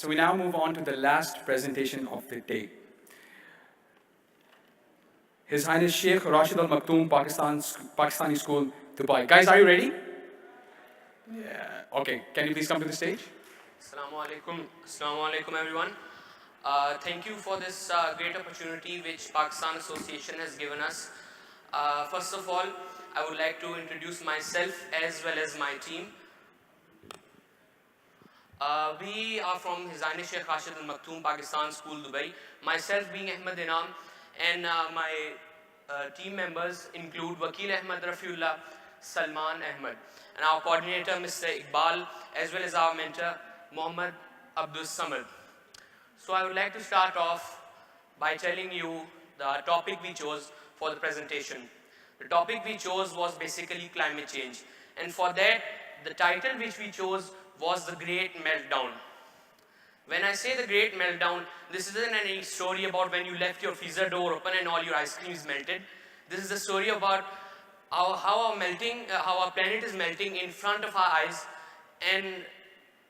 So we now move on to the last presentation of the day. His Highness Shaikh Rashid Al Maktoum, Pakistani School, Dubai. Guys, are you ready? Yeah. Okay, can you please come to the stage? Assalamu alaikum everyone. Thank you for this great opportunity which Pakistan Association has given us. First of all, I would like to introduce myself as well as my team. We are from His Highness Shaikh Rashid Al Maktoum, Pakistan School, Dubai. Myself being Ahmed Inam, and my team members include Wakil Ahmed Rafiullah, Salman Ahmed, and our coordinator Mr. Iqbal, as well as our mentor Muhammad Abdul Samad. So I would like to start off by telling you the topic we chose for the presentation. The topic we chose was basically climate change, and for that the title which we chose was The Great Meltdown. When I say the Great Meltdown, this isn't any story about when you left your freezer door open and all your ice cream is melted. This is a story about how our planet is melting in front of our eyes, and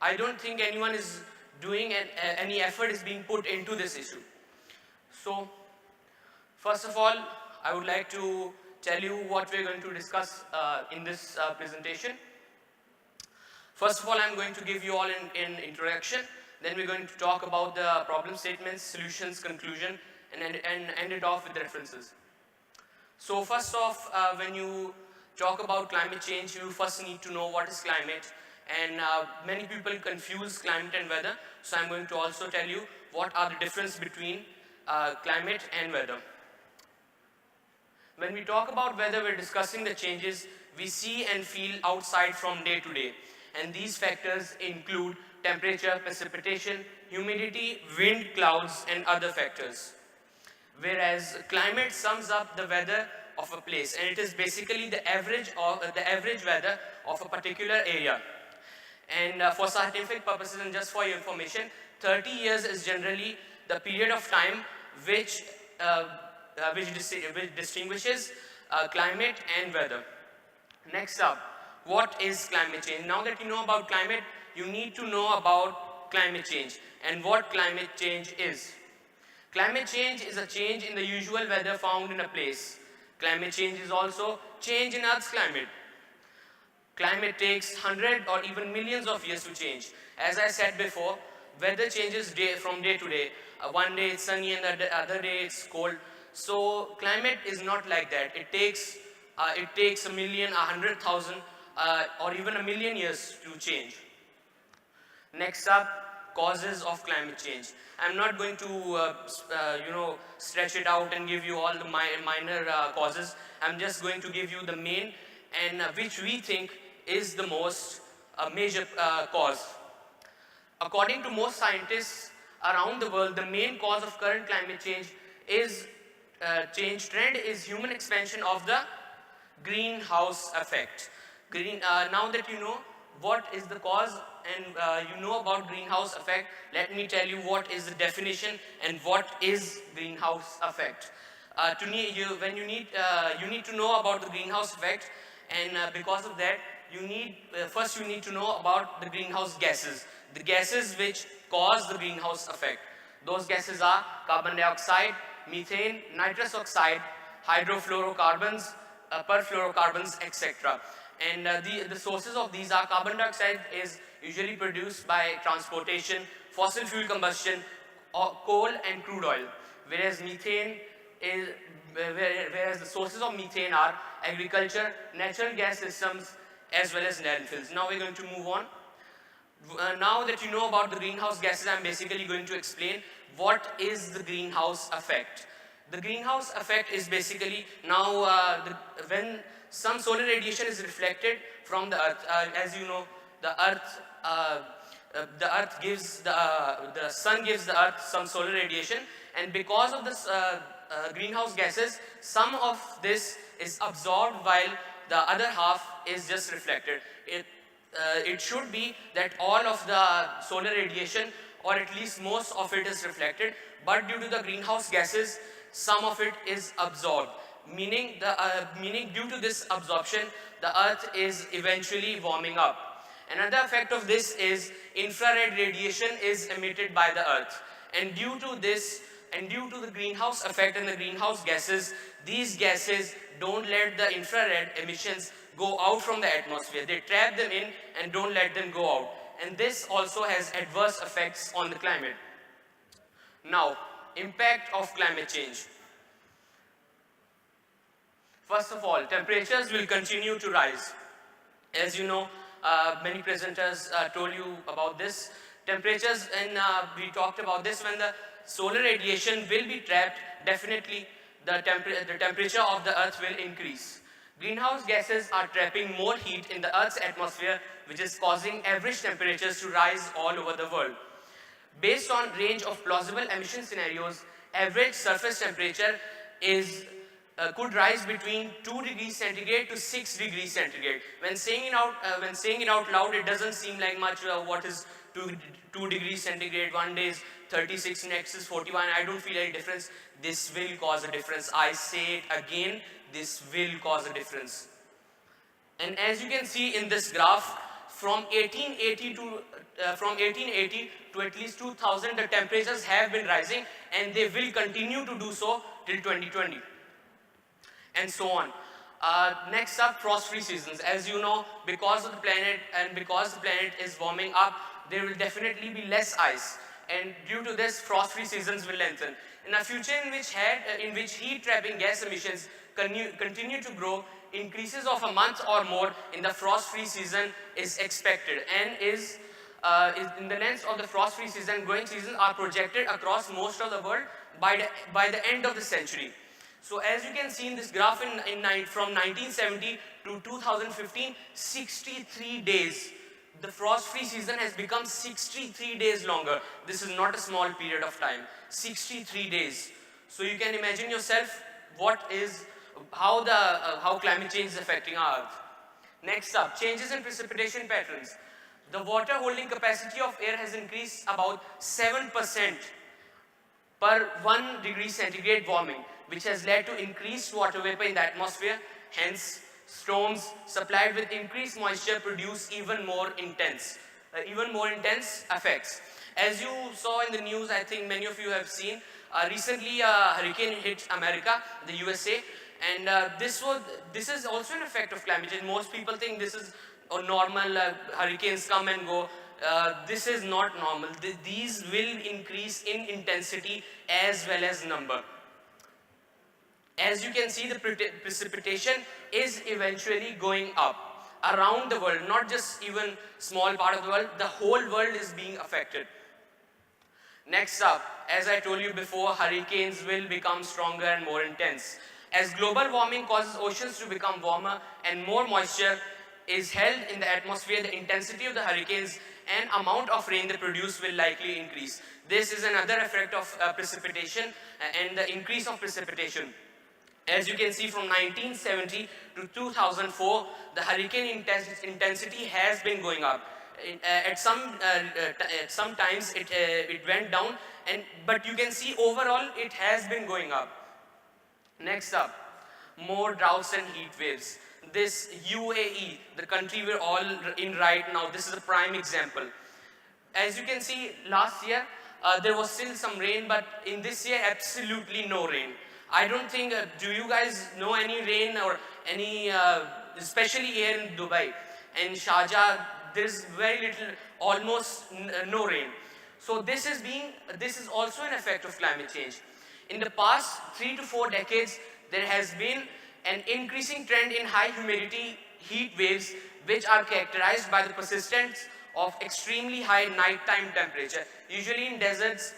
I don't think anyone is doing any effort is being put into this issue. So, first of all, I would like to tell you what we're going to discuss in this presentation. First of all, I'm going to give you all an introduction. Then we're going to talk about the problem statements, solutions, conclusion, and end it off with the references. So first off, when you talk about climate change, you first need to know what is climate. And many people confuse climate and weather. So I'm going to also tell you what are the difference between climate and weather. When we talk about weather, we're discussing the changes we see and feel outside from day to day. And these factors include temperature, precipitation, humidity, wind, clouds, and other factors. Whereas climate sums up the weather of a place, and it is basically the average weather of a particular area. And for scientific purposes and just for your information, 30 years is generally the period of time which distinguishes climate and weather. Next up, what is climate change? Now that you know about climate, you need to know about climate change and what climate change is. Climate change is a change in the usual weather found in a place. Climate change is also change in Earth's climate. Climate takes hundreds or even millions of years to change. As I said before, weather changes from day to day. One day it's sunny and the other day it's cold. So climate is not like that. It takes a million, 100,000, or even a million years to change. Next up, causes of climate change. I'm not going to stretch it out and give you all the minor causes. I'm just going to give you the main and which we think is the most major cause. According to most scientists around the world, the main cause of current climate change trend is human expansion of the greenhouse effect. Now that you know what is the cause and you know about greenhouse effect, let me tell you what is the definition and what is greenhouse effect. You need to know about the greenhouse effect, and because of that, first you need to know about the greenhouse gases, the gases which cause the greenhouse effect. Those gases are carbon dioxide, methane, nitrous oxide, hydrofluorocarbons, perfluorocarbons, etc. And the sources of these are carbon dioxide is usually produced by transportation, fossil fuel combustion, coal and crude oil, whereas the sources of methane are agriculture, natural gas systems, as well as landfills. Now we're going to move on. Now that you know about the greenhouse gases, I'm basically going to explain what is the greenhouse effect. The greenhouse effect is basically when some solar radiation is reflected from the earth. As you know, the sun gives the earth some solar radiation, and because of this greenhouse gases, some of this is absorbed while the other half is just reflected. It should be that all of the solar radiation, or at least most of it, is reflected, but due to the greenhouse gases, some of it is absorbed. Meaning due to this absorption, the earth is eventually warming up. Another effect of this is infrared radiation is emitted by the earth. And due to this, and due to the greenhouse effect and the greenhouse gases, these gases don't let the infrared emissions go out from the atmosphere. They trap them in and don't let them go out. And this also has adverse effects on the climate. Now, impact of climate change. First of all, temperatures will continue to rise. As you know, many presenters told you about this. Temperatures, and we talked about this, when the solar radiation will be trapped, definitely the temperature of the earth will increase. Greenhouse gases are trapping more heat in the earth's atmosphere, which is causing average temperatures to rise all over the world. Based on range of plausible emission scenarios, average surface temperature is could rise between 2 degrees centigrade to 6 degrees centigrade. When saying it out loud, it doesn't seem like much. What is 2 degrees centigrade? One day is 36, next is 41. I don't feel any difference. This will cause a difference. I say it again, this will cause a difference. And as you can see in this graph, from 1880 to at least 2000, the temperatures have been rising, and they will continue to do so till 2020. And so on. Next up, frost-free seasons. As you know, because of the planet and because the planet is warming up, there will definitely be less ice. And due to this, frost-free seasons will lengthen. In a future in which heat-trapping gas emissions continue to grow, increases of a month or more in the frost-free season is expected, and is in the length of the frost-free season, growing seasons are projected across most of the world by the end of the century. So as you can see in this graph, from 1970 to 2015, 63 days. The frost-free season has become 63 days longer. This is not a small period of time. 63 days. So you can imagine yourself how climate change is affecting our Earth. Next up, changes in precipitation patterns. The water holding capacity of air has increased about 7% per 1 degree centigrade warming, which has led to increased water vapor in the atmosphere. Hence, storms supplied with increased moisture produce even more intense effects. As you saw in the news, I think many of you have seen, recently a hurricane hit America, the USA, and this is also an effect of climate change. Most people think this is a normal, hurricanes come and go. This is not normal. These will increase in intensity as well as number. As you can see, the precipitation is eventually going up around the world, not just even small part of the world. The whole world is being affected. Next up, as I told you before, hurricanes will become stronger and more intense. As global warming causes oceans to become warmer and more moisture is held in the atmosphere, the intensity of the hurricanes and amount of rain they produce will likely increase. This is another effect of precipitation and the increase of precipitation. As you can see, from 1970 to 2004, the hurricane intensity has been going up. At some times it went down, but you can see overall it has been going up. Next up, more droughts and heat waves. This UAE, the country we're all in right now, this is a prime example. As you can see, last year there was still some rain, but in this year absolutely no rain. I don't think, do you guys know any rain or any, especially here in Dubai and Sharjah, there's very little, almost no rain. So this is also an effect of climate change. In the past 3 to 4 decades, there has been an increasing trend in high humidity heat waves, which are characterized by the persistence of extremely high nighttime temperature. Usually in deserts,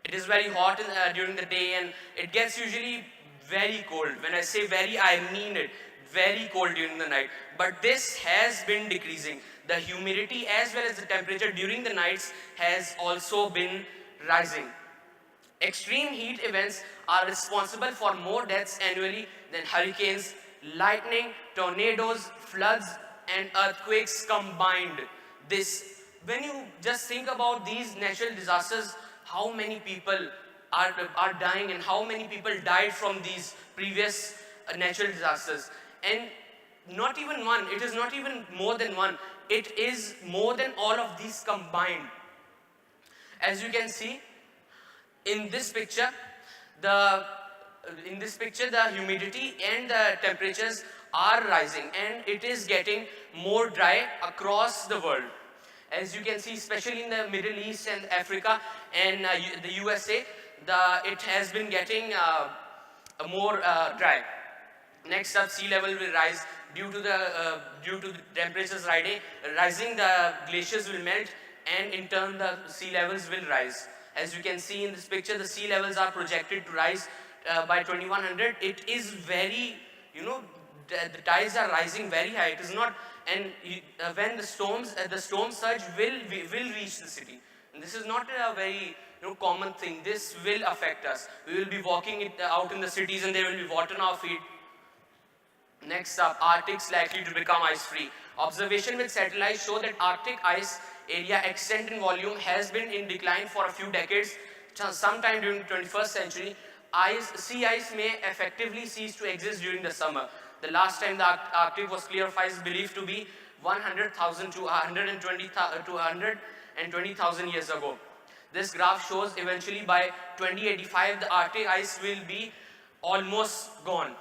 it is very hot during the day, and it gets usually very cold. When I say very, I mean it. Very cold during the night. But this has been decreasing. The humidity as well as the temperature during the nights has also been rising. Extreme heat events are responsible for more deaths annually than hurricanes, lightning, tornadoes, floods, and earthquakes combined. When you just think about these natural disasters, how many people are dying and how many people died from these previous natural disasters. And not even one, it is not even more than one. it is more than all of these combined. As you can see in this picture, the humidity and the temperatures are rising, and it is getting more dry across the world. As you can see, especially in the Middle East and Africa and the USA, it has been getting more dry. Next up, sea level will rise due to the temperatures rising. The glaciers will melt, and in turn, the sea levels will rise. As you can see in this picture, the sea levels are projected to rise by 2100. It is very, the tides are rising very high. It is not, and when the storm surge will reach the city. And this is not a very common thing. This will affect us. We will be walking out in the cities, and there will be water on our feet. Next up, Arctic's likely to become ice-free. Observation with satellites show that Arctic ice area extent and volume has been in decline for a few decades. Sometime during the 21st century, sea ice may effectively cease to exist during the summer. The last time the Arctic was clear of ice is believed to be 100,000 to 120,000 years ago. This graph shows eventually by 2085 the Arctic ice will be almost gone.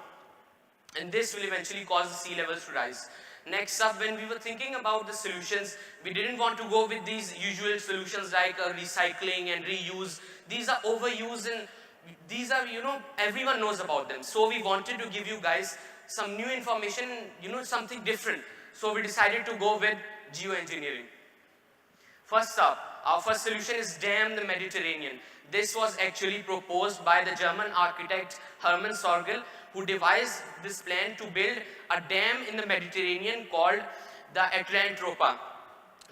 And this will eventually cause the sea levels to rise. Next up, when we were thinking about the solutions, we didn't want to go with these usual solutions like recycling and reuse. These are overused, and these are, everyone knows about them. So we wanted to give you guys some new information, something different. So we decided to go with geoengineering. First up, our first solution is dam the Mediterranean. This was actually proposed by the German architect Hermann Sorgel, who devised this plan to build a dam in the Mediterranean called the Atlantropa.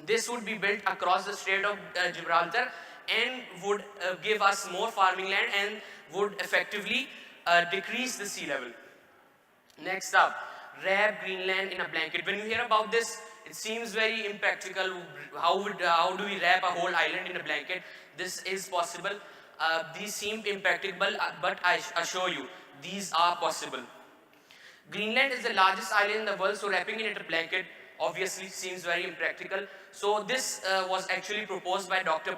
This would be built across the Strait of Gibraltar and would give us more farming land and would effectively decrease the sea level. Next up, wrap Greenland in a blanket. When you hear about this, it seems very impractical. How do we wrap a whole island in a blanket? This is possible. These seem impractical, but I assure you, these are possible. Greenland is the largest island in the world, so wrapping it in a blanket obviously seems very impractical. So this was actually proposed by Dr.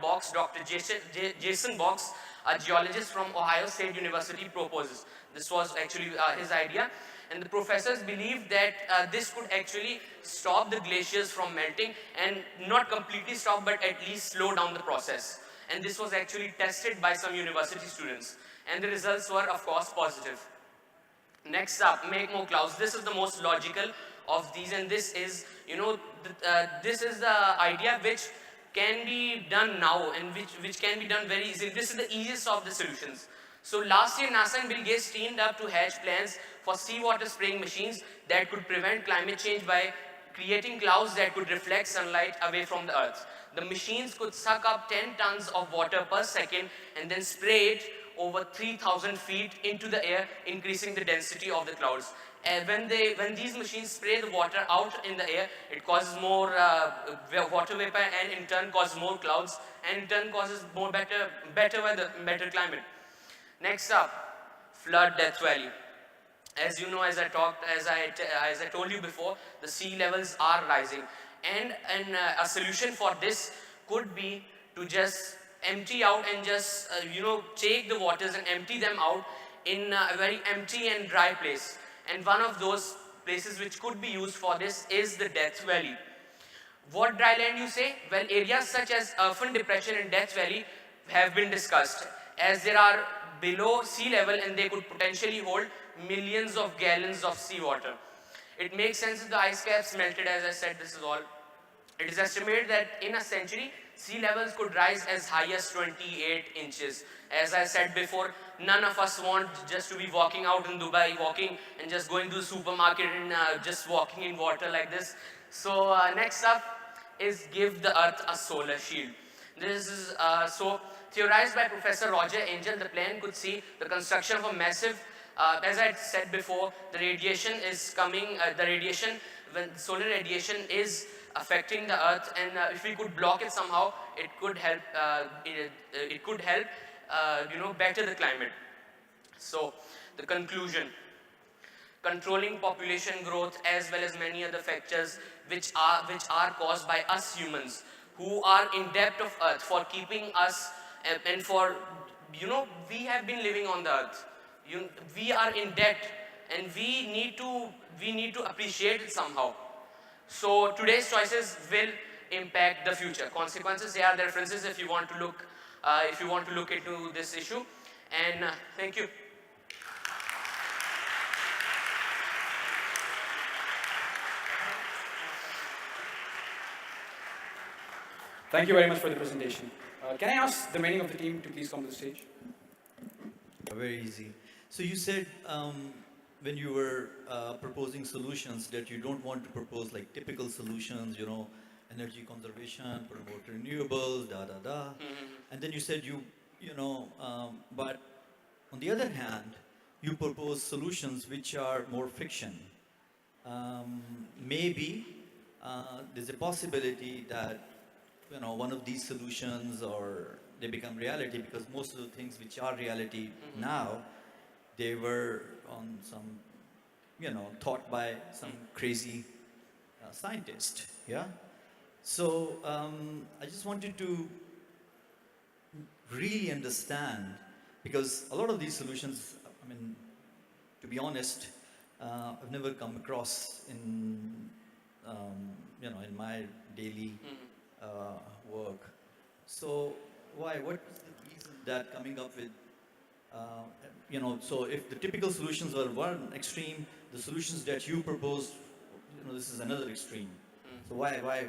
Jason Box, a geologist from Ohio State University proposes. This was actually his idea. And the professors believed that this could actually stop the glaciers from melting, and not completely stop, but at least slow down the process. And this was actually tested by some university students. And the results were, of course, positive. Next up, make more clouds. This is the most logical of these, and this is, this is the idea which can be done now and which can be done very easily. This is the easiest of the solutions. So last year, NASA and Bill Gates teamed up to hatch plans for seawater spraying machines that could prevent climate change by creating clouds that could reflect sunlight away from the earth. The machines could suck up 10 tons of water per second and then spray it over 3,000 feet into the air, increasing the density of the clouds. And when these machines spray the water out in the air, it causes more water vapor, and in turn causes more clouds, and in turn causes more better weather, better climate. Next up, flood death valley. As you know, as I told you before, the sea levels are rising, and a solution for this could be to just empty out and just take the waters and empty them out in a very empty and dry place. And one of those places which could be used for this is the Death Valley. What dry land, you say? Well, areas such as Irfan Depression and Death Valley have been discussed, as they are below sea level and they could potentially hold millions of gallons of seawater. It makes sense if the ice caps melted. As I said, this is all. It is estimated that in a century, sea levels could rise as high as 28 inches. As I said before, none of us want just to be walking out in Dubai, walking and just going to the supermarket and just walking in water like this. So next up is give the earth a solar shield. This is so theorized by Professor Roger Angel. The plan could see the construction of a massive, as I said before, the radiation is coming, when solar radiation is affecting the earth, and if we could block it somehow, it could help, better the climate. So the conclusion. controlling population growth, as well as many other factors which are caused by us humans, who are in debt of earth for keeping us, and for, we have been living on the earth. We are in debt, and we need to appreciate it somehow. So today's choices will impact the future. Consequences, here are the references if you want to look into this issue. And thank you. Thank you very much for the presentation. Can I ask the remaining of the team to please come to the stage? Very easy. So you said when you were proposing solutions that you don't want to propose like typical solutions, energy conservation, promote renewables, and then you said but on the other hand, you propose solutions which are more fiction. Maybe there's a possibility that one of these solutions or they become reality, because most of the things which are reality now, they were on some, thought by some crazy scientist. Yeah. So I just wanted to really understand, because a lot of these solutions, to be honest, I've never come across in my daily work. So why? What was the reason that coming up with, so if the typical solutions were one extreme, the solutions that you proposed, this is another extreme. So why?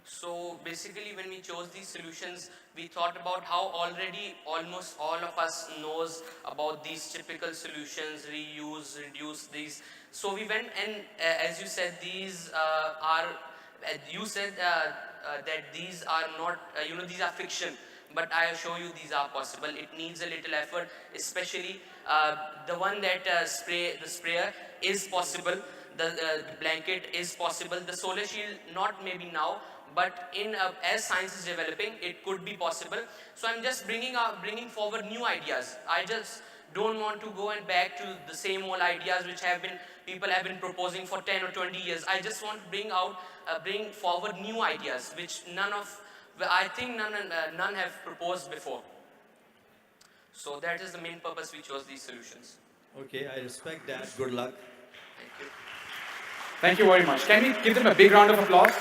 So basically, when we chose these solutions, we thought about how already almost all of us knows about these typical solutions: reuse, reduce these. So we went and, as you said, these are. You said that these are not, these are fiction. But I assure you, these are possible. It needs a little effort, especially the one that the sprayer is possible. The blanket is possible. The solar shield, not maybe now, but as science is developing, it could be possible. So I'm just bringing forward new ideas. I just don't want to go and back to the same old ideas which people have been proposing for 10 or 20 years. I just want to bring forward new ideas which none have proposed before. So that is the main purpose we chose these solutions. Okay, I respect that. Good luck. Thank you. Thank you very much. Can we give them a big round of applause?